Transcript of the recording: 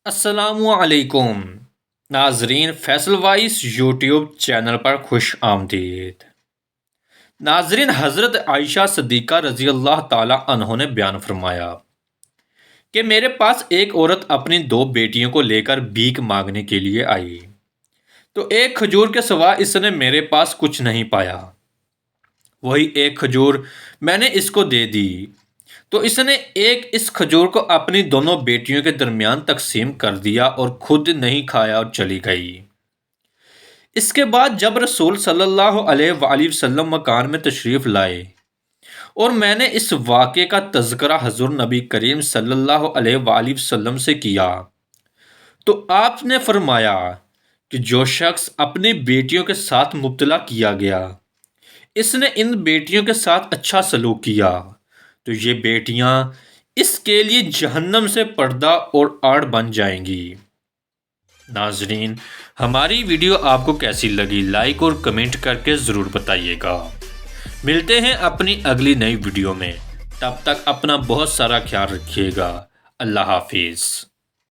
السلام علیکم ناظرین، فیصل وائس یوٹیوب چینل پر خوش آمدید۔ ناظرین، حضرت عائشہ صدیقہ رضی اللہ تعالی عنہ نے بیان فرمایا کہ میرے پاس ایک عورت اپنی 2 بیٹیوں کو لے کر بھیک مانگنے کے لیے آئی، تو ایک کھجور کے سوا اس نے میرے پاس کچھ نہیں پایا۔ وہی ایک کھجور میں نے اس کو دے دی، تو اس نے اس کھجور کو اپنی دونوں بیٹیوں کے درمیان تقسیم کر دیا اور خود نہیں کھایا اور چلی گئی۔ اس کے بعد جب رسول صلی اللہ علیہ وآلہ وسلم مکان میں تشریف لائے اور میں نے اس واقعے کا تذکرہ حضور نبی کریم صلی اللہ علیہ وآلہ وسلم سے کیا، تو آپ نے فرمایا کہ جو شخص اپنی بیٹیوں کے ساتھ مبتلا کیا گیا، اس نے ان بیٹیوں کے ساتھ اچھا سلوک کیا، تو یہ بیٹیاں اس کے لیے جہنم سے پردہ اور آڑ بن جائیں گی۔ ناظرین، ہماری ویڈیو آپ کو کیسی لگی؟ لائک اور کمنٹ کر کے ضرور بتائیے گا۔ ملتے ہیں اپنی اگلی نئی ویڈیو میں، تب تک اپنا بہت سارا خیال رکھیے گا۔ اللہ حافظ۔